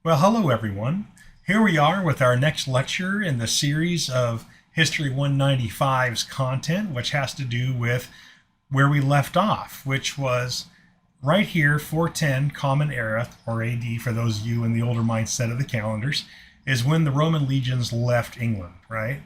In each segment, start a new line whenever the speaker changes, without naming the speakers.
Well, hello everyone. Here we are with our next lecture in the series of History 195's content, which has to do with where we left off, which was right here, 410 Common Era, or AD for those of you in the older mindset of the calendars, is when the Roman legions left England, right?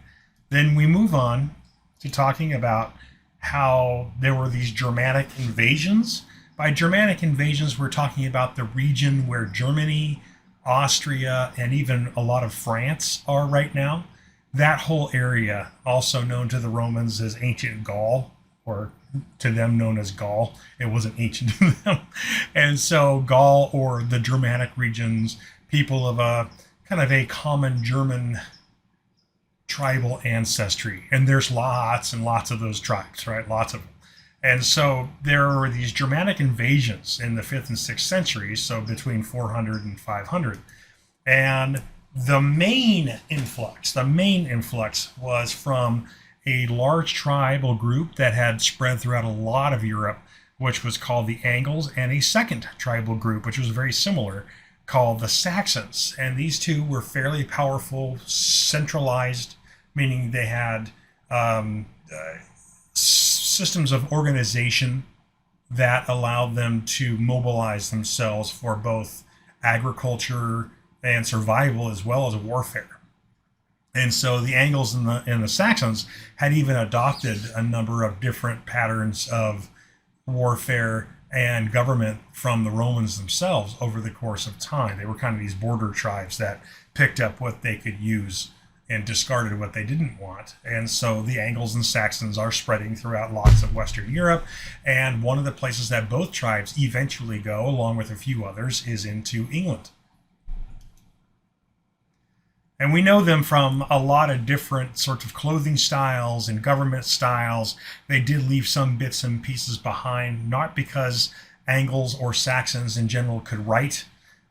Then we move on to talking about how there were these Germanic invasions. By Germanic invasions, we're talking about the region where Germany, Austria, and even a lot of France are right now. That whole area, also known to the Romans as ancient Gaul, or to them known as Gaul. It wasn't ancient to them. And so Gaul, or the Germanic regions, people of a kind of a common German tribal ancestry. And there's lots and lots of those tribes, right? Lots of them. And so there were these Germanic invasions in the 5th and 6th centuries, so between 400 and 500. And the main influx was from a large tribal group that had spread throughout a lot of Europe, which was called the Angles, and a second tribal group, which was very similar, called the Saxons. And these two were fairly powerful, centralized, meaning they had systems of organization that allowed them to mobilize themselves for both agriculture and survival as well as warfare. And so the Angles and the Saxons had even adopted a number of different patterns of warfare and government from the Romans themselves over the course of time. They were kind of these border tribes that picked up what they could use and discarded what they didn't want. And so the Angles and Saxons are spreading throughout lots of Western Europe. And one of the places that both tribes eventually go, along with a few others, is into England. And we know them from a lot of different sorts of clothing styles and government styles. They did leave some bits and pieces behind, not because Angles or Saxons in general could write,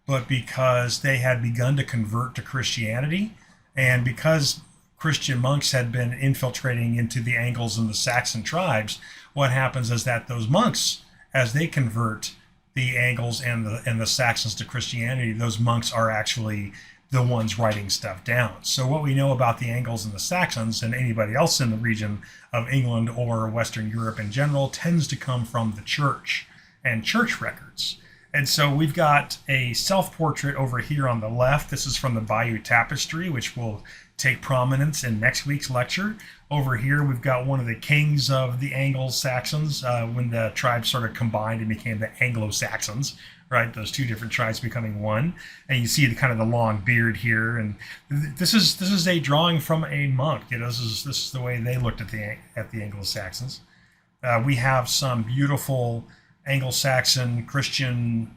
but because they had begun to convert to Christianity. And because Christian monks had been infiltrating into the Angles and the Saxon tribes, what happens is that those monks, as they convert the Angles and the Saxons to Christianity, those monks are actually the ones writing stuff down. So what we know about the Angles and the Saxons, and anybody else in the region of England or Western Europe in general, tends to come from the church and church records. And so we've got a self-portrait over here on the left. This is from the Bayeux Tapestry, which will take prominence in next week's lecture. Over here, we've got one of the kings of the Anglo-Saxons when the tribes sort of combined and became the Anglo-Saxons, right? Those two different tribes becoming one. And you see the kind of the long beard here. And this is a drawing from a monk. You know, this is the way they looked at the Anglo-Saxons. We have some beautiful Anglo-Saxon Christian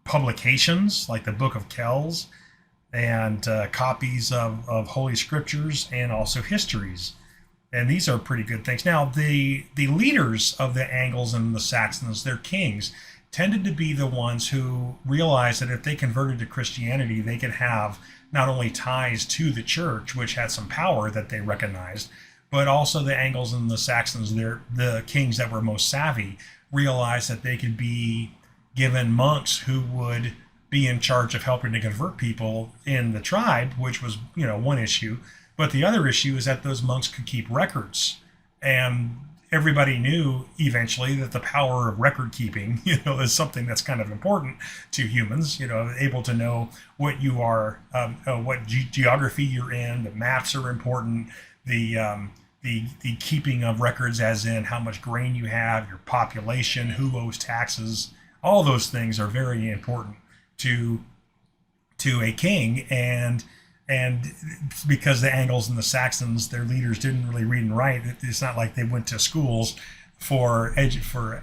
publications like the Book of Kells and copies of Holy Scriptures and also histories. And these are pretty good things. Now, the leaders of the Angles and the Saxons, their kings, tended to be the ones who realized that if they converted to Christianity, they could have not only ties to the church, which had some power that they recognized, but also the Angles and the Saxons, the kings that were most savvy, realized that they could be given monks who would be in charge of helping to convert people in the tribe, which was, one issue. But the other issue is that those monks could keep records. And everybody knew eventually that the power of record keeping, is something that's kind of important to humans, able to know what you are, what geography you're in. The maps are important. The keeping of records, as in how much grain you have, your population, who owes taxes, all those things are very important to a king. And because the Angles and the Saxons, their leaders didn't really read and write, it's not like they went to schools for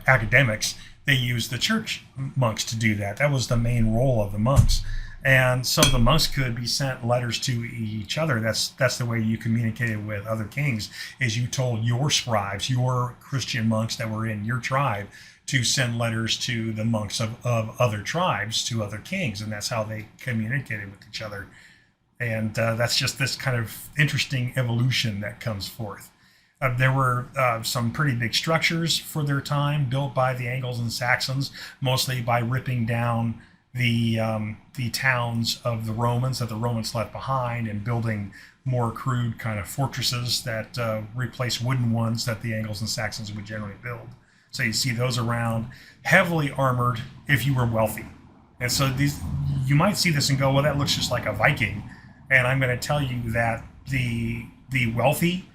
academics. They used the church monks to do that. That was the main role of the monks. And so the monks could be sent letters to each other. That's the way you communicated with other kings, is you told your scribes, your Christian monks that were in your tribe, to send letters to the monks of other tribes, to other kings. And that's how they communicated with each other. And that's just this kind of interesting evolution that comes forth. There were some pretty big structures for their time built by the Angles and Saxons, mostly by ripping down the towns of the Romans that the Romans left behind, and building more crude kind of fortresses that replace wooden ones that the Angles and Saxons would generally build. So you see those around, heavily armored if you were wealthy. And so these, you might see this and go, well, that looks just like a Viking. And I'm going to tell you that the wealthy,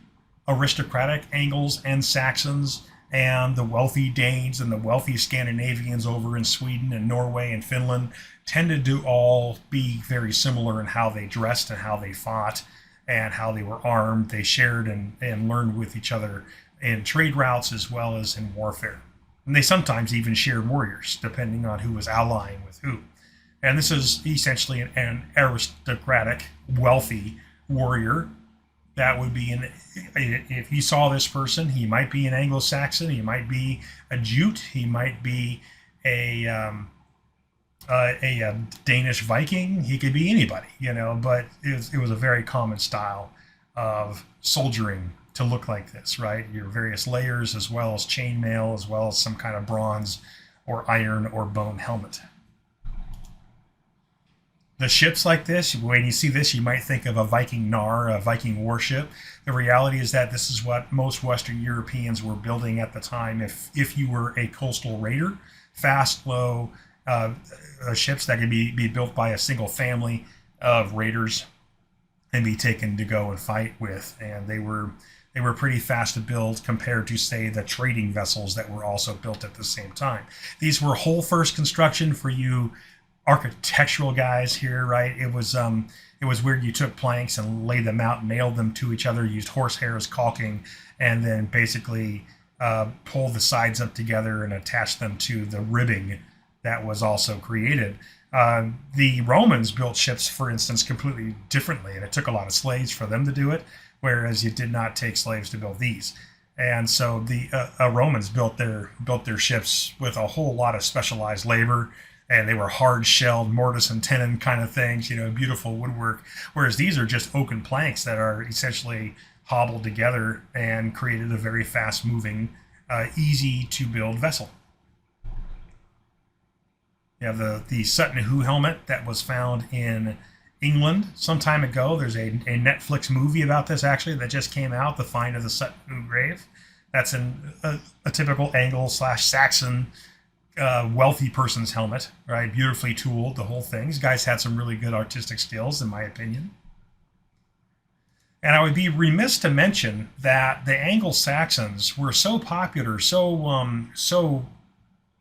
aristocratic Angles and Saxons, and the wealthy Danes and the wealthy Scandinavians over in Sweden and Norway and Finland tended to all be very similar in how they dressed and how they fought and how they were armed. They shared and learned with each other in trade routes as well as in warfare. And they sometimes even shared warriors, depending on who was allying with who. And this is essentially an aristocratic, wealthy warrior that would be if you saw this person, he might be an Anglo-Saxon, he might be a Jute, he might be a Danish Viking, he could be anybody, but it was a very common style of soldiering to look like this, right? Your various layers, as well as chainmail, as well as some kind of bronze or iron or bone helmet. The ships like this, when you see this, you might think of a Viking Nar, a Viking warship. The reality is that this is what most Western Europeans were building at the time. If you were a coastal raider, fast, slow ships that could be built by a single family of raiders and be taken to go and fight with, and they were pretty fast to build compared to, say, the trading vessels that were also built at the same time. These were hull first construction for you architectural guys here, right? It was where you took planks and laid them out, nailed them to each other, used horsehair as caulking, and then basically pulled the sides up together and attached them to the ribbing that was also created. The Romans built ships, for instance, completely differently, and it took a lot of slaves for them to do it, whereas it did not take slaves to build these. And so the Romans built their ships with a whole lot of specialized labor, and they were hard-shelled mortise and tenon kind of things, beautiful woodwork, whereas these are just oaken planks that are essentially hobbled together and created a very fast-moving, easy-to-build vessel. You have the Sutton Hoo helmet that was found in England some time ago. There's a Netflix movie about this, actually, that just came out, The Find of the Sutton Hoo Grave. That's a typical Anglo/Saxon wealthy person's helmet, right? Beautifully tooled, the whole thing. These guys had some really good artistic skills, in my opinion. And I would be remiss to mention that the Anglo-Saxons were so popular, so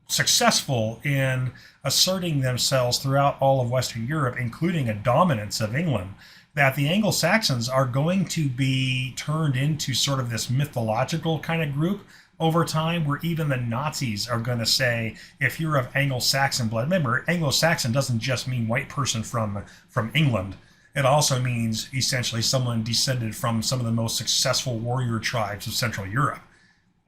successful in asserting themselves throughout all of Western Europe, including a dominance of England, that the Anglo-Saxons are going to be turned into sort of this mythological kind of group over time, where even the Nazis are going to say, if you're of Anglo-Saxon blood, remember, Anglo-Saxon doesn't just mean white person from England. It also means essentially someone descended from some of the most successful warrior tribes of Central Europe.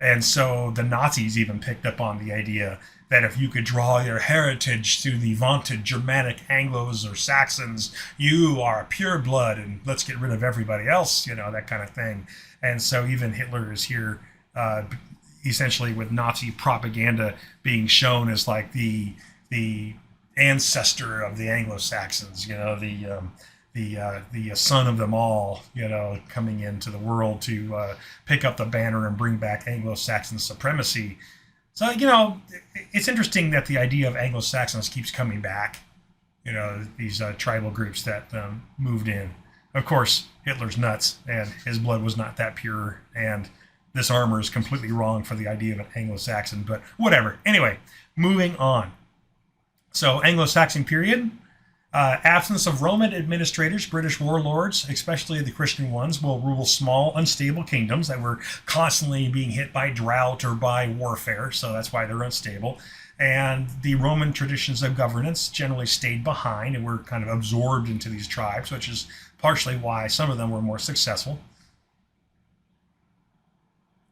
And so the Nazis even picked up on the idea that if you could draw your heritage through the vaunted Germanic Anglos or Saxons, you are pure blood, and let's get rid of everybody else, that kind of thing. And so even Hitler is here essentially with Nazi propaganda being shown as like the ancestor of the Anglo-Saxons, the son of them all, coming into the world to pick up the banner and bring back Anglo-Saxon supremacy. So, it's interesting that the idea of Anglo-Saxons keeps coming back, these tribal groups that moved in. Of course, Hitler's nuts, and his blood was not that pure, and this armor is completely wrong for the idea of an Anglo-Saxon, but whatever. Anyway, moving on. So, Anglo-Saxon period. Absence of Roman administrators, British warlords, especially the Christian ones, will rule small, unstable kingdoms that were constantly being hit by drought or by warfare, so that's why they're unstable. And the Roman traditions of governance generally stayed behind and were kind of absorbed into these tribes, which is partially why some of them were more successful.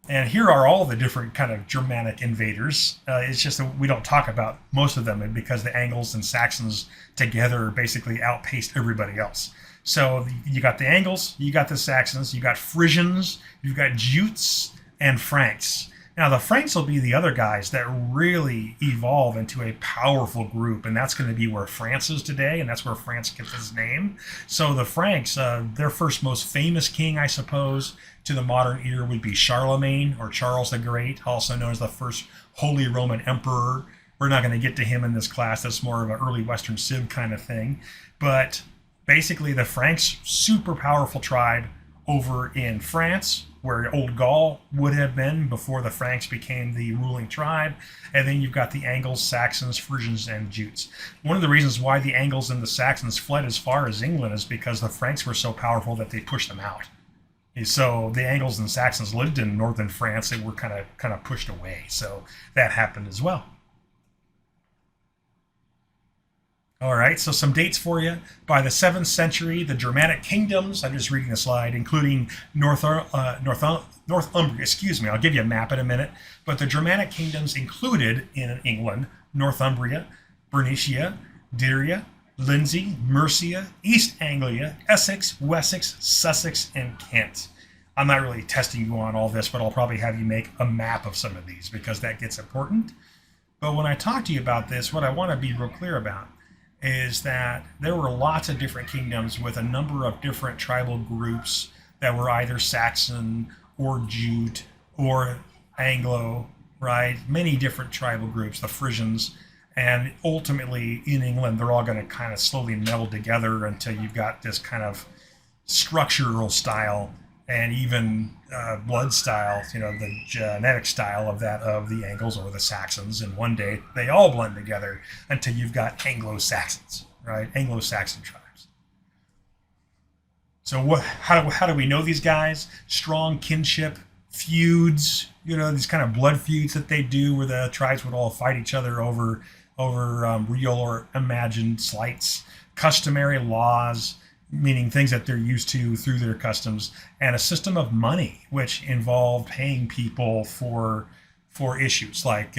And here are all the different kind of Germanic invaders. It's just that we don't talk about most of them because the Angles and Saxons together basically outpaced everybody else. So you got the Angles, you got the Saxons, you got Frisians, you've got Jutes and Franks. Now, the Franks will be the other guys that really evolve into a powerful group, and that's going to be where France is today, and that's where France gets its name. So the Franks, their first most famous king, I suppose, to the modern ear would be Charlemagne, or Charles the Great, also known as the first Holy Roman Emperor. We're not going to get to him in this class. That's more of an early Western Civ kind of thing. But basically, the Franks, super powerful tribe over in France, where Old Gaul would have been before the Franks became the ruling tribe. And then you've got the Angles, Saxons, Frisians, and Jutes. One of the reasons why the Angles and the Saxons fled as far as England is because the Franks were so powerful that they pushed them out. So the Angles and Saxons lived in northern France. They were kind of pushed away. So that happened as well. All right, so some dates for you. By the 7th century, the Germanic kingdoms, I'm just reading the slide, including Northumbria, excuse me, I'll give you a map in a minute, but the Germanic kingdoms included in England Northumbria, Bernicia, Dyria, Lindsey, Mercia, East Anglia, Essex, Wessex, Sussex, and Kent. I'm not really testing you on all this, but I'll probably have you make a map of some of these because that gets important. But when I talk to you about this, what I want to be real clear about is that there were lots of different kingdoms with a number of different tribal groups that were either Saxon or Jute or Anglo, right? Many different tribal groups, the Frisians. And ultimately in England, they're all going to kind of slowly meld together until you've got this kind of structural style and even blood style, the genetic style of that of the Angles or the Saxons. And one day they all blend together until you've got Anglo-Saxons, right? Anglo-Saxon tribes. So how do we know these guys? Strong kinship, feuds, these kind of blood feuds that they do where the tribes would all fight each other over real or imagined slights, customary laws, meaning things that they're used to through their customs, and a system of money, which involved paying people for issues like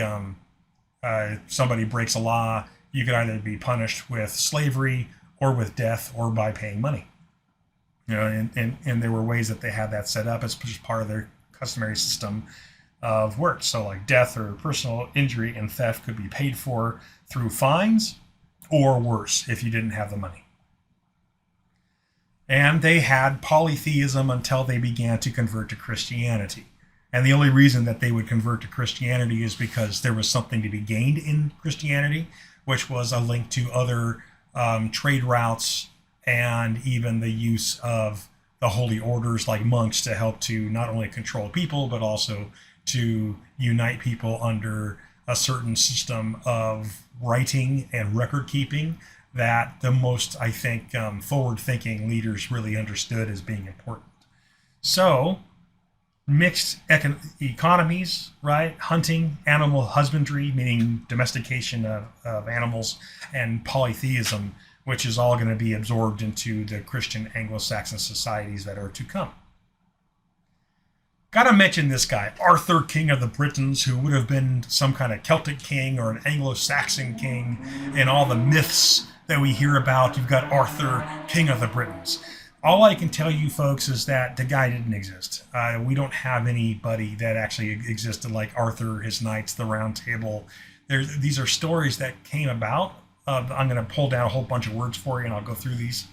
somebody breaks a law, you could either be punished with slavery or with death or by paying money. And there were ways that they had that set up as just part of their customary system of work. So like death or personal injury and theft could be paid for through fines or worse if you didn't have the money. And they had polytheism until they began to convert to Christianity. And the only reason that they would convert to Christianity is because there was something to be gained in Christianity, which was a link to other trade routes and even the use of the holy orders like monks to help to not only control people, but also to unite people under a certain system of writing and record keeping that the most, I think, forward-thinking leaders really understood as being important. So, mixed economies, right? Hunting, animal husbandry, meaning domestication of animals, and polytheism, which is all going to be absorbed into the Christian Anglo-Saxon societies that are to come. Got to mention this guy, Arthur, King of the Britons, who would have been some kind of Celtic king or an Anglo-Saxon king in all the myths that we hear about. You've got Arthur, King of the Britons. All I can tell you, folks, is that the guy didn't exist. We don't have anybody that actually existed like Arthur, his knights, the Round Table. These are stories that came about. I'm going to pull down a whole bunch of words for you, and I'll go through these.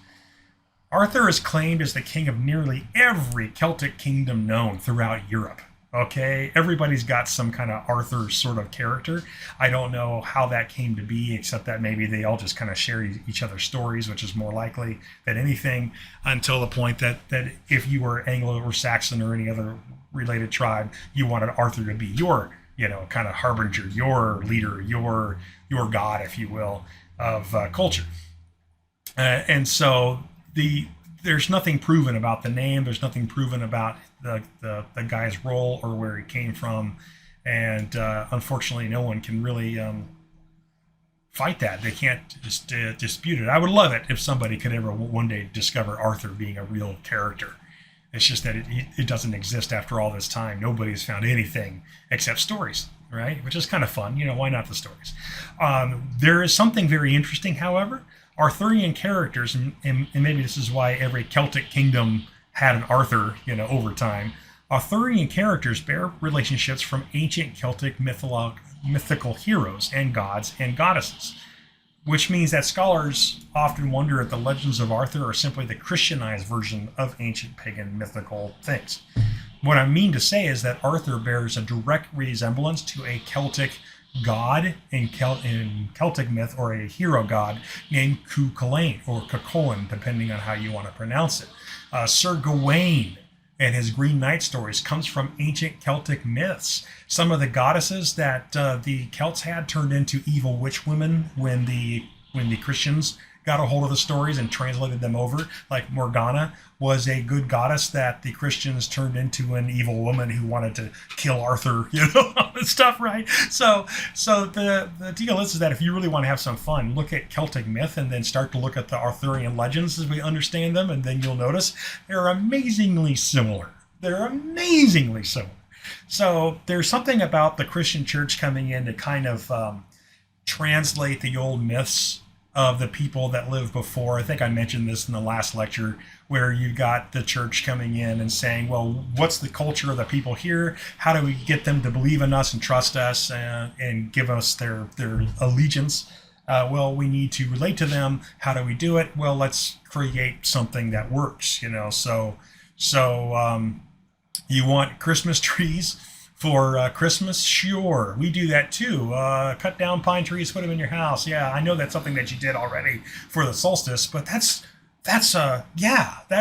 Arthur is claimed as the king of nearly every Celtic kingdom known throughout Europe. Okay, everybody's got some kind of Arthur sort of character. I don't know how that came to be, except that maybe they all just kind of share each other's stories, which is more likely than anything, until the point that if you were Anglo or Saxon or any other related tribe, you wanted Arthur to be your, kind of harbinger, your leader, your god, if you will, of culture. And so there's nothing proven about the name. There's nothing proven about the guy's role or where he came from. And unfortunately, no one can really fight that. They can't just dispute it. I would love it if somebody could ever one day discover Arthur being a real character. It's just that it doesn't exist after all this time. Nobody's found anything except stories, right? Which is kind of fun. Why not the stories? There is something very interesting, however. Arthurian characters, and maybe this is why every Celtic kingdom had an Arthur, over time. Arthurian characters bear relationships from ancient Celtic mythical heroes and gods and goddesses, which means that scholars often wonder if the legends of Arthur are simply the Christianized version of ancient pagan mythical things. What I mean to say is that Arthur bears a direct resemblance to a Celtic god in Celtic myth, or a hero god named Cuchulainn or Cuchulainn, depending on how you want to pronounce it. Sir Gawain and his Green Knight stories comes from ancient Celtic myths. Some of the goddesses that the Celts had turned into evil witch women when the Christians got a hold of the stories and translated them over. Like Morgana was a good goddess that the Christians turned into an evil woman who wanted to kill Arthur, all this stuff, right? So the deal is that if you really want to have some fun, look at Celtic myth and then start to look at the Arthurian legends as we understand them, and then you'll notice they're amazingly similar. They're amazingly similar. So there's something about the Christian church coming in to kind of translate the old myths of the people that lived before. I think I mentioned this in the last lecture, where you got the church coming in and saying, well, what's the culture of the people here? How do we get them to believe in us and trust us and give us their allegiance? Well, we need to relate to them. How do we do it? Well, let's create something that works, So you want Christmas trees for Christmas? Sure, we do that too. Cut down pine trees, put them in your house. Yeah, I know that's something that you did already for the solstice, but that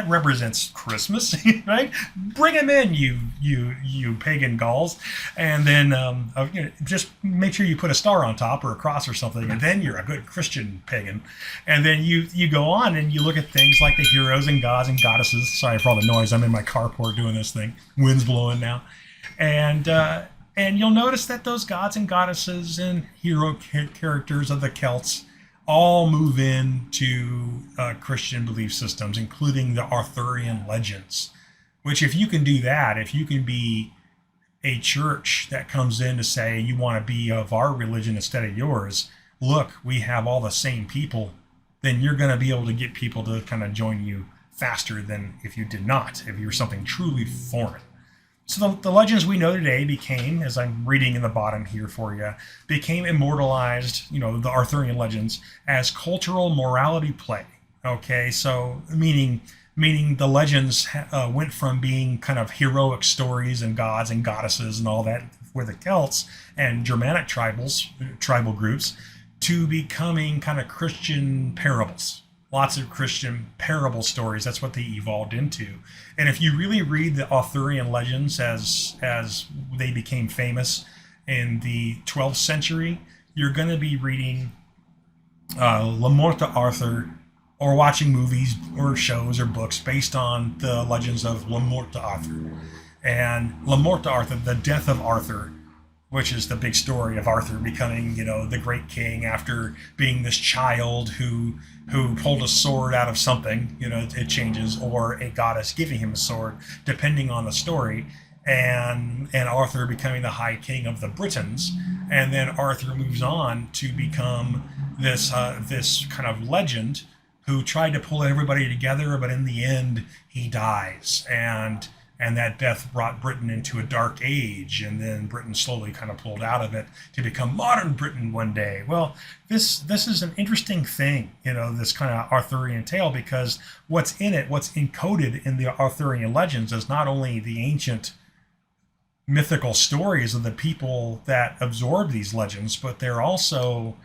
represents Christmas, right? Bring them in, you pagan Gauls, and then just make sure you put a star on top or a cross or something, and then you're a good Christian pagan. And then you go on and you look at things like the heroes and gods and goddesses. Sorry for all the noise. I'm in my carport doing this thing. Wind's blowing now. And you'll notice that those gods and goddesses and hero characters of the Celts all move into Christian belief systems, including the Arthurian legends. Which, if you can do that, if you can be a church that comes in to say you want to be of our religion instead of yours, look, we have all the same people, then you're going to be able to get people to kind of join you faster than if you did not, if you were something truly foreign. So the legends we know today became, as I'm reading in the bottom here for you, became immortalized, the Arthurian legends, as cultural morality play. Okay, so meaning the legends went from being kind of heroic stories and gods and goddesses and all that for the Celts and Germanic tribal groups, to becoming kind of Christian parables. Lots of Christian parable stories. That's what they evolved into. And if you really read the Arthurian legends as they became famous in the 12th century, you're going to be reading Le Morte d'Arthur, or watching movies or shows or books based on the legends of Le Morte d'Arthur. And Le Morte d'Arthur, the death of Arthur, which is the big story of Arthur becoming, the great king after being this child who pulled a sword out of something, it changes, or a goddess giving him a sword, depending on the story, and Arthur becoming the high king of the Britons, and then Arthur moves on to become this kind of legend who tried to pull everybody together, but in the end he dies, and that death brought Britain into a dark age, and then Britain slowly kind of pulled out of it to become modern Britain one day. Well, this is an interesting thing, this kind of Arthurian tale, because what's encoded in the Arthurian legends is not only the ancient mythical stories of the people that absorbed these legends, but they're also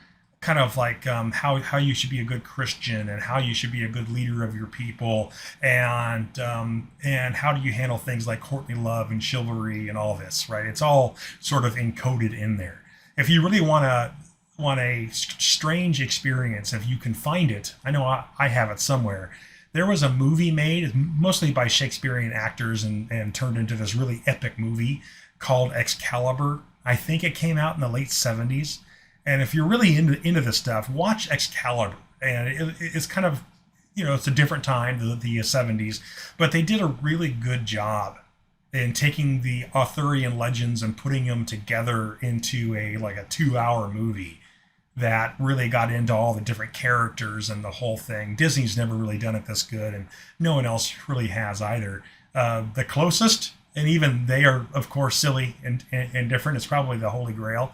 kind of like how you should be a good Christian, and how you should be a good leader of your people, and how do you handle things like courtly love and chivalry and all this, right? It's all sort of encoded in there. If you really want a strange experience, if you can find it, I know I have it somewhere. There was a movie made mostly by Shakespearean actors and turned into this really epic movie called Excalibur. I think it came out in the late 70s. And if you're really into this stuff, watch Excalibur. And it's kind of, it's a different time, the 70s, but they did a really good job in taking the Arthurian legends and putting them together into a 2-hour movie that really got into all the different characters and the whole thing. Disney's never really done it this good, and no one else really has either. The closest And even they are, of course, silly and different. It's probably the Holy Grail,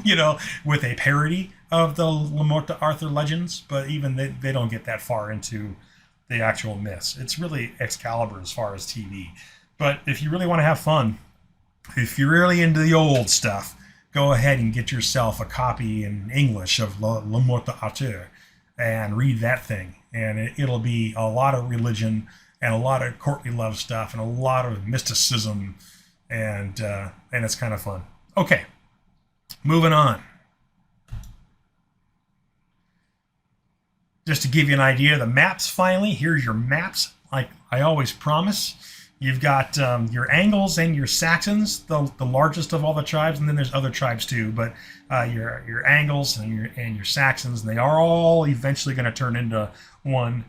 you know, with a parody of the Le Morte Arthur legends. But even they don't get that far into the actual myths. It's really Excalibur as far as TV. But if you really want to have fun, if you're really into the old stuff, go ahead and get yourself a copy in English of Le Morte Arthur and read that thing. And it'll be a lot of religion and a lot of courtly love stuff and a lot of mysticism, and it's kind of fun. Okay, moving on. Just to give you an idea of the maps finally, here's your maps, like I always promise. You've got your Angles and your Saxons, the largest of all the tribes, and then there's other tribes too, but your Angles and your Saxons, and they are all eventually going to turn into one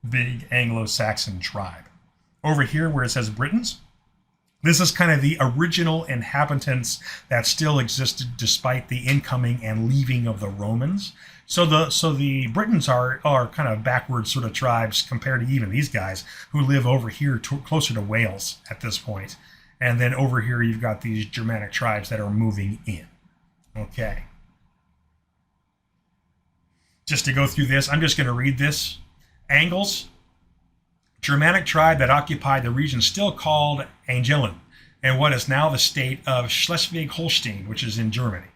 big Anglo-Saxon tribe. Over here where it says Britons, this is kind of the original inhabitants that still existed despite the incoming and leaving of the Romans. So the Britons are kind of backward sort of tribes compared to even these guys who live over here closer to Wales at this point. And then over here you've got these Germanic tribes that are moving in. Okay. Just to go through this, I'm just going to read this. Angles, Germanic tribe that occupied the region still called Angelen, and what is now the state of Schleswig-Holstein, which is in Germany.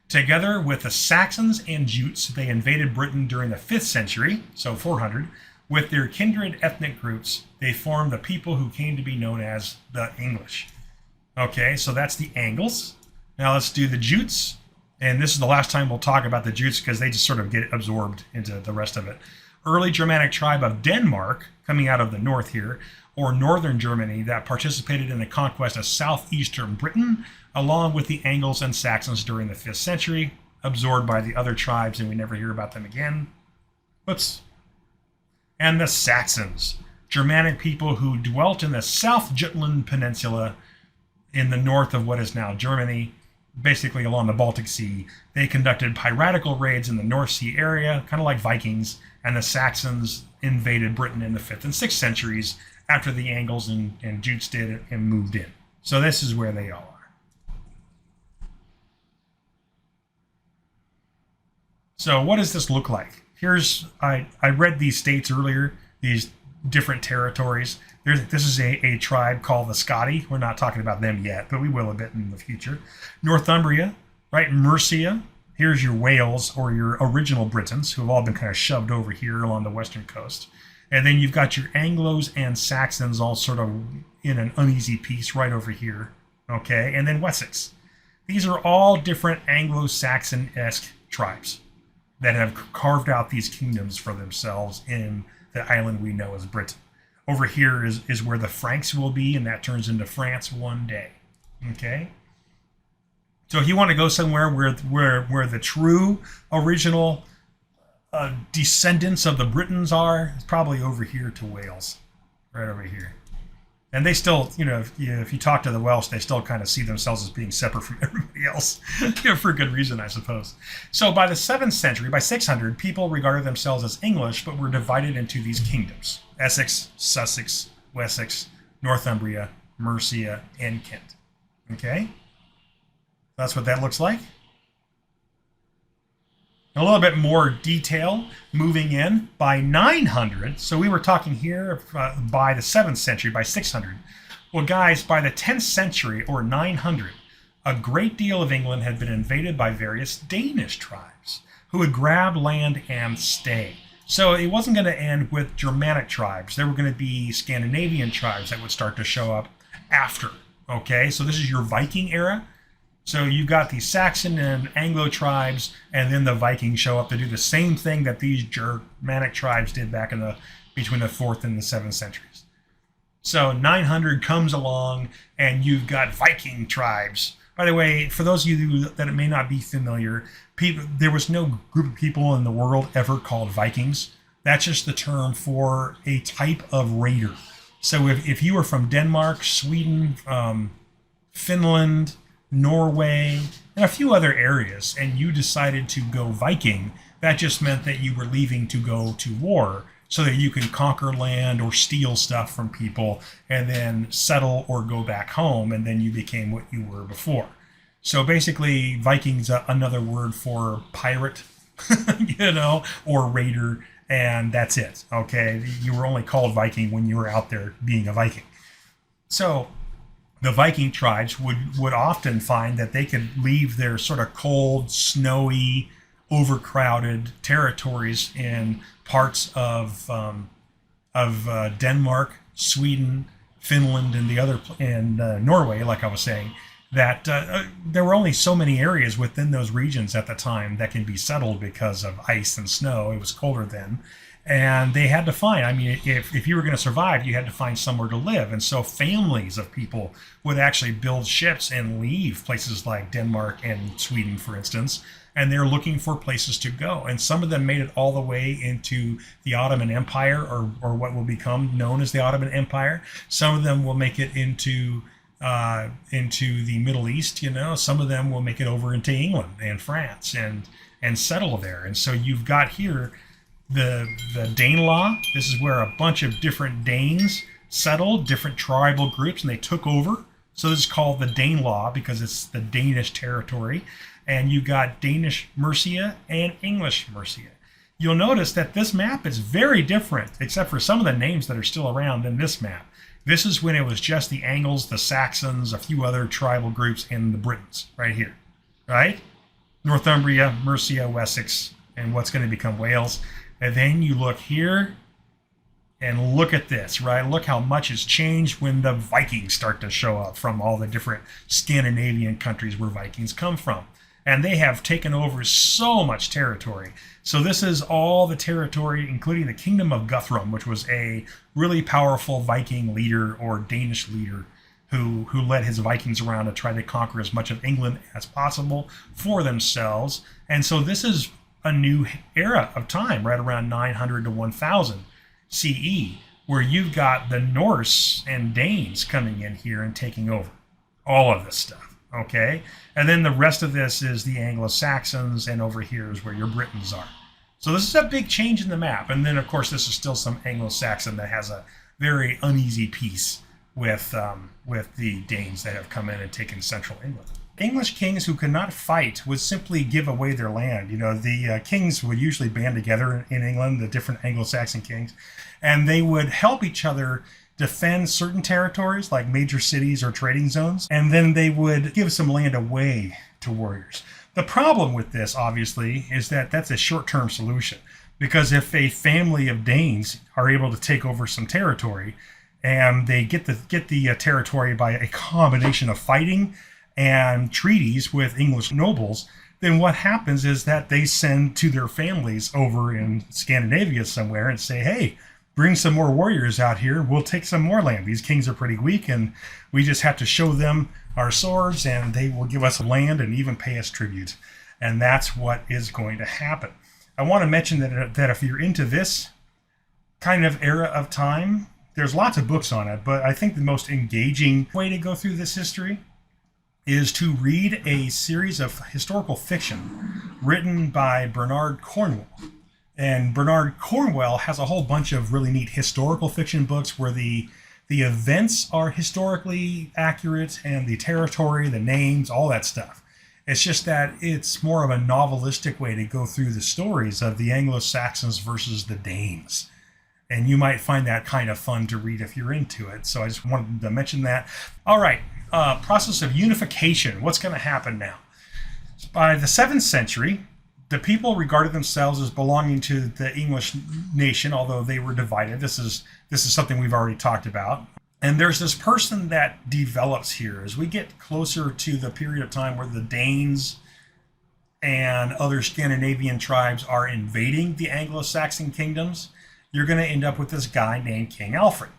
Together with the Saxons and Jutes, they invaded Britain during the 5th century, so 400. With their kindred ethnic groups, they formed the people who came to be known as the English. Okay, so that's the Angles. Now let's do the Jutes, and this is the last time we'll talk about the Jutes because they just sort of get absorbed into the rest of it. Early Germanic tribe of Denmark, coming out of the north here, or northern Germany, that participated in the conquest of southeastern Britain, along with the Angles and Saxons during the 5th century, absorbed by the other tribes, and we never hear about them again. Whoops. And the Saxons, Germanic people who dwelt in the South Jutland Peninsula in the north of what is now Germany, basically along the Baltic Sea. They conducted piratical raids in the North Sea area, kind of like Vikings, and the Saxons invaded Britain in the 5th and 6th centuries after the Angles and Jutes did it and moved in. So this is where they all are. So what does this look like? Here's, I read these states earlier, these different territories. This is a tribe called the Scotti. We're not talking about them yet, but we will a bit in the future. Northumbria, right? Mercia. Here's your Wales, or your original Britons, who have all been kind of shoved over here along the western coast. And then you've got your Anglos and Saxons all sort of in an uneasy peace right over here. Okay, and then Wessex. These are all different Anglo-Saxon-esque tribes that have carved out these kingdoms for themselves in the island we know as Britain. Over here is where the Franks will be, and that turns into France one day. Okay? So if you want to go somewhere where the true original descendants of the Britons are, it's probably over here to Wales, right over here. And they still, you know, if you talk to the Welsh, they still kind of see themselves as being separate from everybody else, you know, for a good reason, I suppose. So by the 7th century, by 600, people regarded themselves as English, but were divided into these kingdoms: Essex, Sussex, Wessex, Northumbria, Mercia, and Kent. Okay? That's what that looks like. A little bit more detail moving in by 900. So we were talking here by the 7th century, by 600. Well, guys, by the 10th century, or 900, a great deal of England had been invaded by various Danish tribes who would grab land and stay. So it wasn't going to end with Germanic tribes. There were going to be Scandinavian tribes that would start to show up after. Okay, so this is your Viking era. So you've got the Saxon and Anglo tribes, and then the Vikings show up to do the same thing that these Germanic tribes did back in between the 4th and the 7th centuries. So 900 comes along, and you've got Viking tribes. By the way, for those of you that may not be familiar, there was no group of people in the world ever called Vikings. That's just the term for a type of raider. So if you were from Denmark, Sweden, Finland, Norway, and a few other areas, and you decided to go Viking, that just meant that you were leaving to go to war. so that you can conquer land or steal stuff from people and then settle or go back home, and then you became what you were before. So basically, Viking's another word for pirate, or raider, and that's it. Okay, you were only called Viking when you were out there being a Viking. So the Viking tribes would often find that they could leave their sort of cold, snowy, overcrowded territories in parts of Denmark, Sweden, Finland, and Norway, like I was saying, that there were only so many areas within those regions at the time that can be settled because of ice and snow. It was colder then. And they had to find, if you were going to survive, you had to find somewhere to live. And so families of people would actually build ships and leave places like Denmark and Sweden, for instance, and they're looking for places to go. And some of them made it all the way into the Ottoman Empire, or what will become known as the Ottoman Empire. Some of them will make it into the Middle East. Some of them will make it over into England and France and settle there. And so you've got here the Danelaw. This is where a bunch of different Danes settled, different tribal groups, and they took over. So this is called the Danelaw because it's the Danish territory. And you've got Danish Mercia and English Mercia. You'll notice that this map is very different, except for some of the names that are still around in this map. This is when it was just the Angles, the Saxons, a few other tribal groups, and the Britons right here, right? Northumbria, Mercia, Wessex, and what's going to become Wales. And then you look here and look at this, right? Look how much has changed when the Vikings start to show up from all the different Scandinavian countries where Vikings come from. And they have taken over so much territory. So this is all the territory, including the Kingdom of Guthrum, which was a really powerful Viking leader or Danish leader who led his Vikings around to try to conquer as much of England as possible for themselves. And so this is a new era of time, right around 900 to 1000 CE, where you've got the Norse and Danes coming in here and taking over all of this stuff, okay? And then the rest of this is the Anglo-Saxons, and over here is where your Britons are. So this is a big change in the map. And then, of course, this is still some Anglo-Saxon that has a very uneasy peace with the Danes that have come in and taken central England. English kings who could not fight would simply give away their land. The kings would usually band together in England, the different Anglo-Saxon kings, and they would help each other defend certain territories like major cities or trading zones, and then they would give some land away to warriors. The problem with this, obviously, is that that's a short-term solution, because if a family of Danes are able to take over some territory and they get the territory by a combination of fighting and treaties with English nobles, then what happens is that they send to their families over in Scandinavia somewhere and say, hey, bring some more warriors out here. We'll take some more land. These kings are pretty weak, and we just have to show them our swords, and they will give us land and even pay us tribute. And that's what is going to happen. I want to mention that if you're into this kind of era of time, there's lots of books on it, but I think the most engaging way to go through this history is to read a series of historical fiction written by Bernard Cornwell. And Bernard Cornwell has a whole bunch of really neat historical fiction books where the events are historically accurate and the territory, the names, all that stuff. It's just that it's more of a novelistic way to go through the stories of the Anglo-Saxons versus the Danes. And you might find that kind of fun to read if you're into it. So I just wanted to mention that. All right. Process of unification. What's going to happen now? By the 7th century, the people regarded themselves as belonging to the English nation, although they were divided. This is something we've already talked about. And there's this person that develops here as we get closer to the period of time where the Danes and other Scandinavian tribes are invading the Anglo-Saxon kingdoms. You're going to end up with this guy named King Alfred.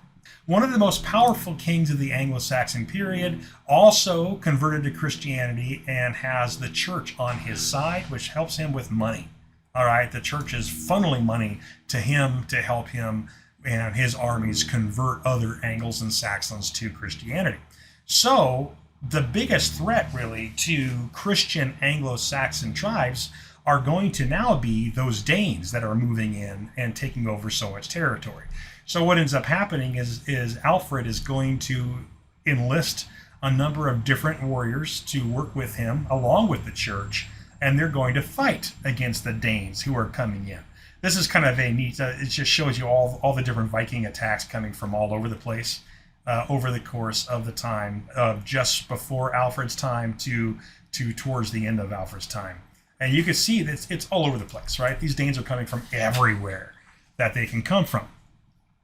One of the most powerful kings of the Anglo-Saxon period, also converted to Christianity and has the church on his side, which helps him with money. All right, the church is funneling money to him to help him and his armies convert other Angles and Saxons to Christianity. So the biggest threat really to Christian Anglo-Saxon tribes are going to now be those Danes that are moving in and taking over so much territory. So what ends up happening is Alfred is going to enlist a number of different warriors to work with him along with the church, and they're going to fight against the Danes who are coming in. This is kind of a neat, it just shows you all the different Viking attacks coming from all over the place over the course of the time of just before Alfred's time to towards the end of Alfred's time. And you can see that it's all over the place, right? These Danes are coming from everywhere that they can come from.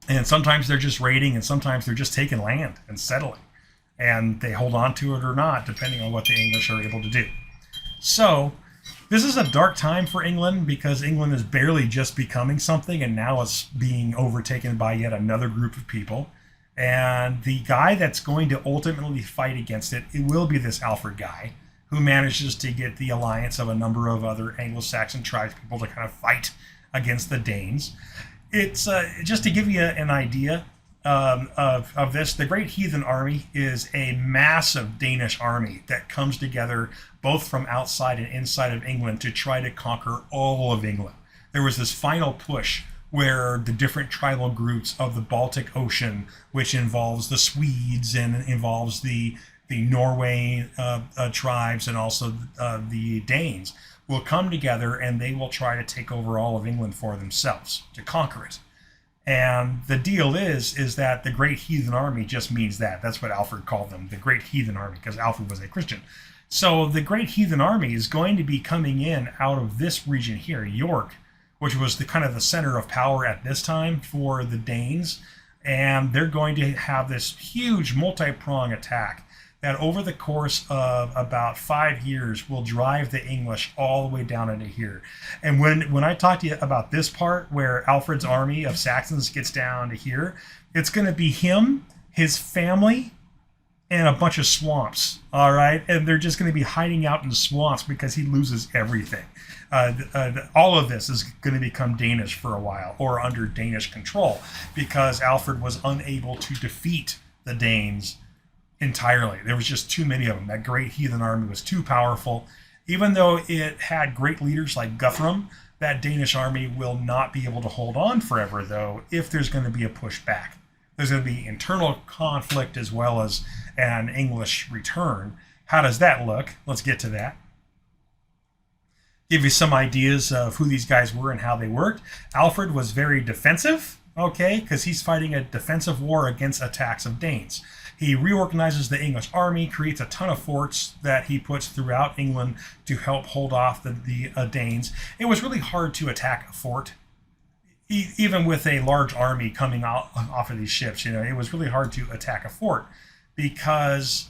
And sometimes they're just raiding, and sometimes they're just taking land and settling. And they hold on to it or not, depending on what the English are able to do. So this is a dark time for England, because England is barely just becoming something, and now it's being overtaken by yet another group of people. And the guy that's going to ultimately fight against it will be this Alfred guy, who manages to get the alliance of a number of other Anglo-Saxon tribes people to kind of fight against the Danes. It's just to give you an idea of this. The Great Heathen Army is a massive Danish army that comes together both from outside and inside of England to try to conquer all of England. There was this final push where the different tribal groups of the Baltic Ocean, which involves the Swedes and involves the Norway tribes and also the Danes, will come together, and they will try to take over all of England for themselves, to conquer it. And the deal is that the Great Heathen Army just means that. That's what Alfred called them, the Great Heathen Army, because Alfred was a Christian. So the Great Heathen Army is going to be coming in out of this region here, York, which was the kind of the center of power at this time for the Danes. And they're going to have this huge multi-prong attack that over the course of about 5 years will drive the English all the way down into here. And when I talk to you about this part where Alfred's army of Saxons gets down to here, it's going to be him, his family, and a bunch of swamps, all right? And they're just going to be hiding out in the swamps because he loses everything. All of this is going to become Danish for a while, or under Danish control, because Alfred was unable to defeat the Danes entirely. There was just too many of them. That Great Heathen Army was too powerful. Even though it had great leaders like Guthrum, that Danish army will not be able to hold on forever, though, if there's going to be a pushback. There's going to be internal conflict as well as an English return. How does that look? Let's get to that. Give you some ideas of who these guys were and how they worked. Alfred was very defensive, okay, because he's fighting a defensive war against attacks of Danes. He reorganizes the English army, creates a ton of forts that he puts throughout England to help hold off the Danes. It was really hard to attack a fort, even with a large army coming off of these ships. You know, it was really hard to attack a fort because,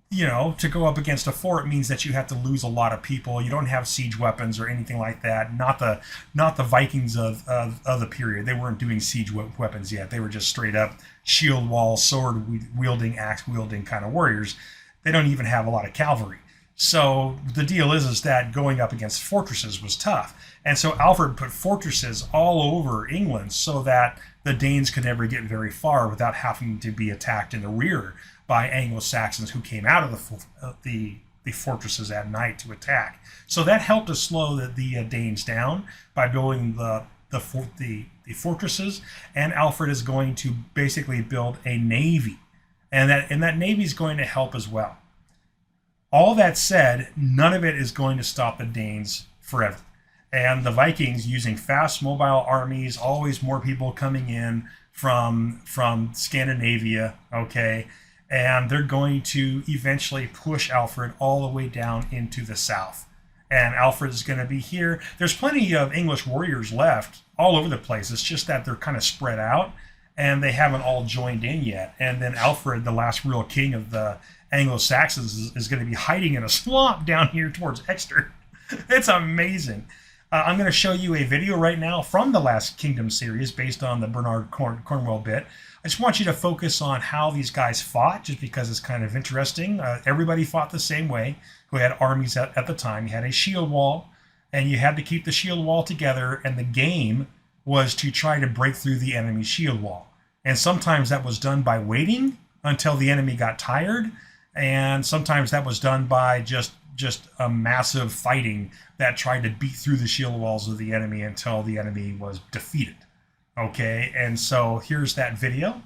you know, to go up against a fort means that you have to lose a lot of people. You don't have siege weapons or anything like that. Not the Vikings of the period. They weren't doing siege weapons yet. They were just straight up shield wall, sword wielding, axe wielding kind of warriors. They don't even have a lot of cavalry. So the deal is that going up against fortresses was tough. And so Alfred put fortresses all over England so that the Danes could never get very far without having to be attacked in the rear by Anglo-Saxons who came out of the fortresses at night to attack. So that helped to slow the Danes down by building the fortresses. And Alfred is going to basically build a navy, and that navy is going to help as well. All that said, none of it is going to stop the Danes forever. And the Vikings, using fast mobile armies, always more people coming in from Scandinavia, okay, and they're going to eventually push Alfred all the way down into the south. And Alfred is going to be here. There's plenty of English warriors left all over the place. It's just that they're kind of spread out, and they haven't all joined in yet. And then Alfred, the last real king of the Anglo-Saxons, is going to be hiding in a swamp down here towards Exeter. It's amazing. I'm going to show you a video right now from the Last Kingdom series based on the Bernard Cornwell bit. I just want you to focus on how these guys fought, just because it's kind of interesting. Everybody fought the same way who had armies at the time. You had a shield wall, and you had to keep the shield wall together, and the game was to try to break through the enemy's shield wall. And sometimes that was done by waiting until the enemy got tired, and sometimes that was done by just a massive fighting that tried to beat through the shield walls of the enemy until the enemy was defeated. Okay, and so here's that video.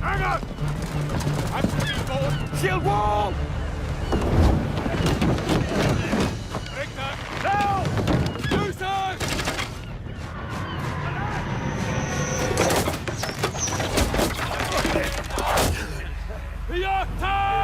Hang on! I'm moving forward. Shield wall! Break that! Now! Do so! Your time!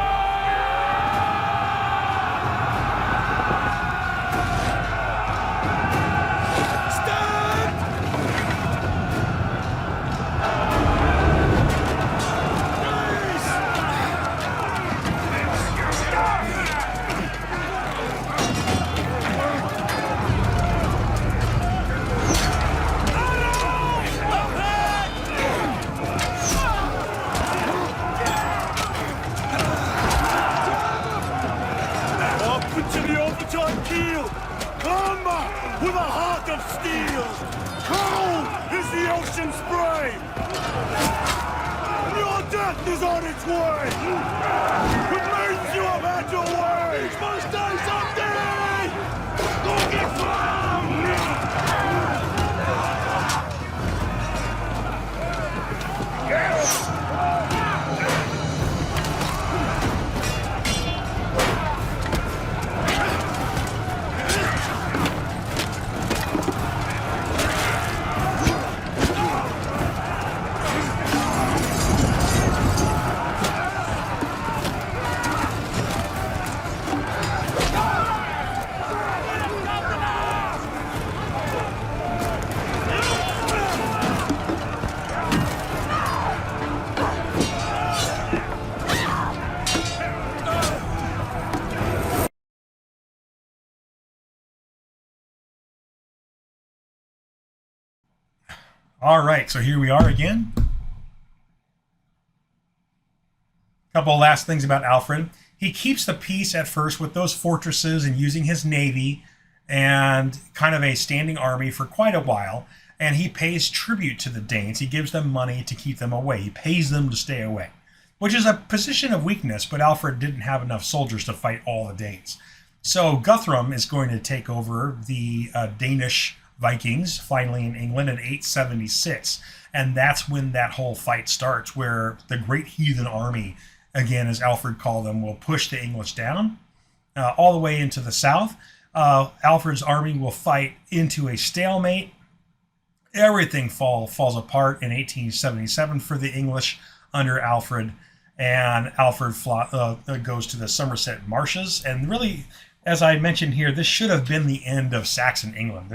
With a heart of steel, cold is the ocean spray. Your death is on its way. It means you have had your way. Each must die someday. Go get found.
All right, so here we are again. Couple of last things about Alfred. He keeps the peace at first with those fortresses and using his navy and kind of a standing army for quite a while. And he pays tribute to the Danes. He gives them money to keep them away. He pays them to stay away, which is a position of weakness, but Alfred didn't have enough soldiers to fight all the Danes. So Guthrum is going to take over the Danish Vikings finally in England in 876. And that's when that whole fight starts, where the Great Heathen Army, again, as Alfred called them, will push the English down all the way into the south. Alfred's army will fight into a stalemate. Everything falls apart in 1877 for the English under Alfred. And Alfred goes to the Somerset marshes. And really, as I mentioned here, this should have been the end of Saxon England.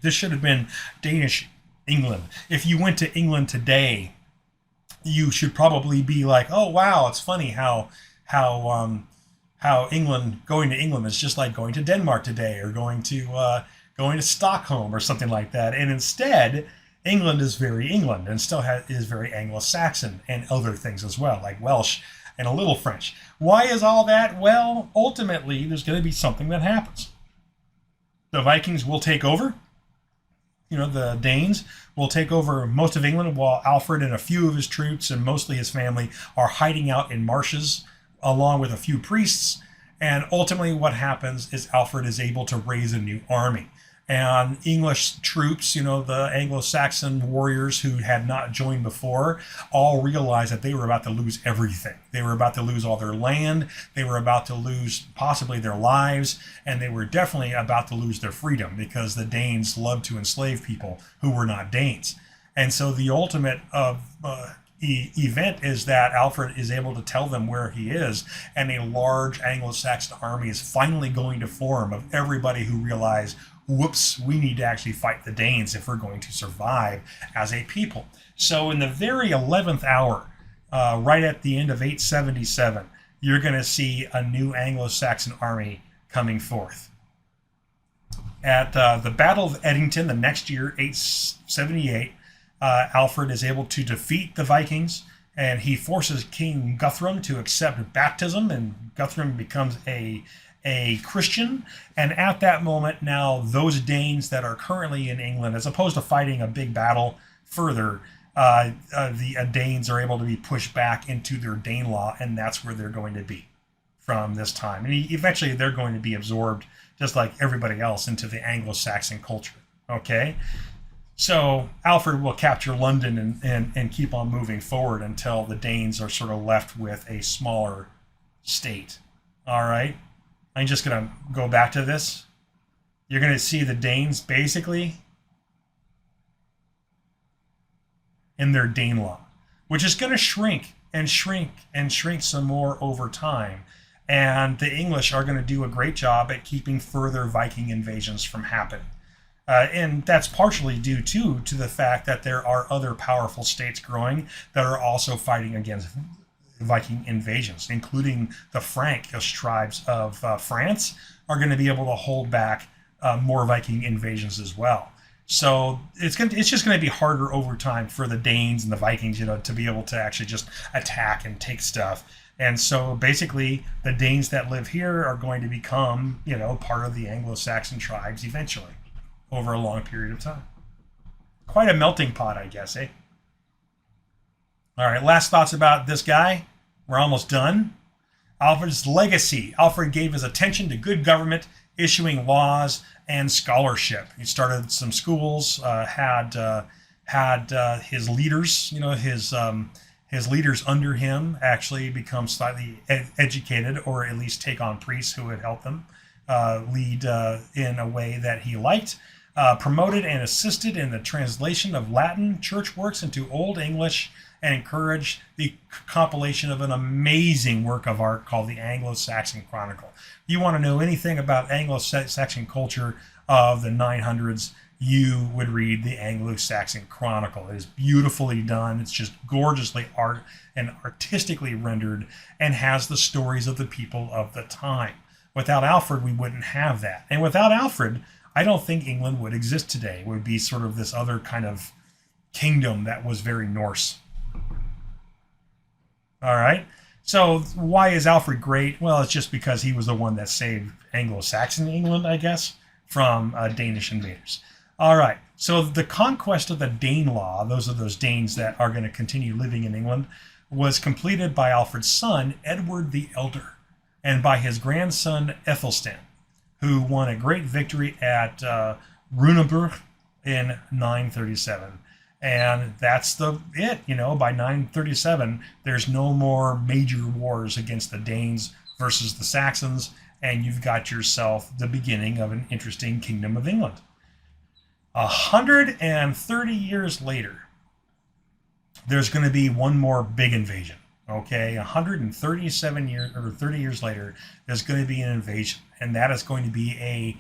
This should have been Danish England. If you went to England today, you should probably be like, oh wow, it's funny how England, going to England is just like going to Denmark today, or going to Stockholm or something like that. And instead, England is very England and still is very Anglo-Saxon and other things as well, like Welsh and a little French. Why is all that? Well, ultimately, there's going to be something that happens. The Vikings will take over. The Danes will take over most of England, while Alfred and a few of his troops and mostly his family are hiding out in marshes along with a few priests. And ultimately what happens is Alfred is able to raise a new army. And English troops, the Anglo-Saxon warriors who had not joined before, all realized that they were about to lose everything. They were about to lose all their land. They were about to lose possibly their lives. And they were definitely about to lose their freedom, because the Danes loved to enslave people who were not Danes. And so the ultimate event is that Alfred is able to tell them where he is, and a large Anglo-Saxon army is finally going to form of everybody who realize, whoops, we need to actually fight the Danes if we're going to survive as a people. So in the very 11th hour, right at the end of 877, you're going to see a new Anglo-Saxon army coming forth. At the Battle of Edington the next year, 878, Alfred is able to defeat the Vikings, and he forces King Guthrum to accept baptism, and Guthrum becomes a a Christian. And at that moment, now those Danes that are currently in England, as opposed to fighting a big battle further, the Danes are able to be pushed back into their Danelaw, and that's where they're going to be from this time. And eventually they're going to be absorbed, just like everybody else, into the Anglo-Saxon culture. Okay? So Alfred will capture London and keep on moving forward until the Danes are sort of left with a smaller state. All right? I'm just going to go back to this. You're going to see the Danes basically in their Danelaw, which is going to shrink and shrink and shrink some more over time. And the English are going to do a great job at keeping further Viking invasions from happening. And that's partially due to the fact that there are other powerful states growing that are also fighting against Viking invasions, including the Frankish tribes of France are going to be able to hold back more Viking invasions as well. So it's just going to be harder over time for the Danes and the Vikings, to be able to actually just attack and take stuff. And so basically the Danes that live here are going to become, part of the Anglo-Saxon tribes eventually, over a long period of time. Quite a melting pot, I guess, eh? All right, last thoughts about this guy. We're almost done. Alfred's legacy. Alfred gave his attention to good government, issuing laws, and scholarship. He started some schools, had his leaders, his leaders under him actually become slightly educated, or at least take on priests who would help them lead in a way that he liked. Promoted and assisted in the translation of Latin church works into Old English, and encouraged the compilation of an amazing work of art called the Anglo-Saxon Chronicle. If you want to know anything about Anglo-Saxon culture of the 900s, you would read the Anglo-Saxon Chronicle. It is beautifully done. It's just gorgeously art and artistically rendered, and has the stories of the people of the time. Without Alfred, we wouldn't have that. And without Alfred, I don't think England would exist today. It would be sort of this other kind of kingdom that was very Norse. All right. So why is Alfred great? Well, it's just because he was the one that saved Anglo-Saxon England, I guess, from Danish invaders. All right. So the conquest of the Danelaw, those are those Danes that are going to continue living in England, was completed by Alfred's son, Edward the Elder, and by his grandson, Ethelstan, who won a great victory at Runeberg in 937. And that's it. By 937, there's no more major wars against the Danes versus the Saxons, and you've got yourself the beginning of an interesting Kingdom of England. 130 years later, there's going to be one more big invasion. Okay, 137 years or 30 years later, there's going to be an invasion, and that is going to be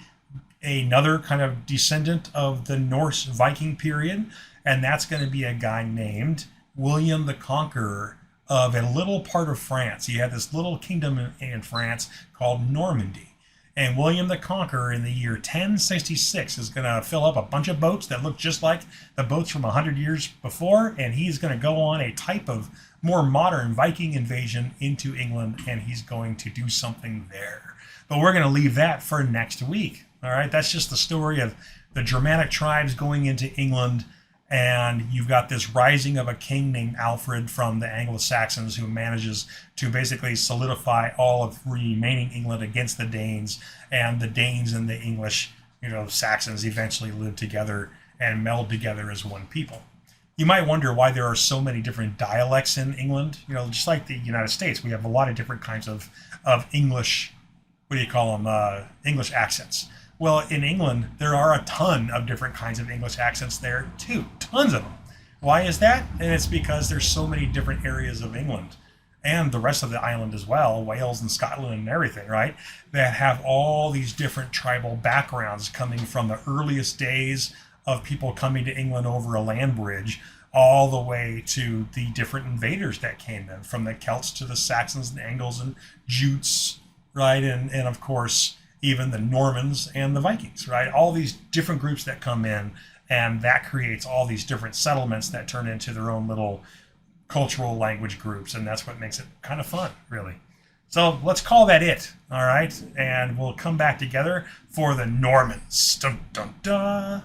another kind of descendant of the Norse Viking period, and that's going to be a guy named William the Conqueror of a little part of France. He had this little kingdom in France called Normandy. And William the Conqueror in the year 1066 is going to fill up a bunch of boats that look just like the boats from 100 years before, and he's going to go on a type of more modern Viking invasion into England, and he's going to do something there. But we're going to leave that for next week. All right, that's just the story of the Germanic tribes going into England, and you've got this rising of a king named Alfred from the Anglo-Saxons who manages to basically solidify all of remaining England against the Danes, and the Danes and the English, Saxons eventually live together and meld together as one people. You might wonder why there are so many different dialects in England. Just like the United States, we have a lot of different kinds of English, English accents. Well, in England, there are a ton of different kinds of English accents there too. Tons of them. Why is that? And it's because there's so many different areas of England and the rest of the island as well, Wales and Scotland and everything, right? That have all these different tribal backgrounds coming from the earliest days of people coming to England over a land bridge all the way to the different invaders that came in, from the Celts to the Saxons and Angles and Jutes, right? And of course, even the Normans and the Vikings, right? All these different groups that come in, and that creates all these different settlements that turn into their own little cultural language groups, and that's what makes it kind of fun, really. So let's call that it, all right? And we'll come back together for the Normans. Dun, dun, dun.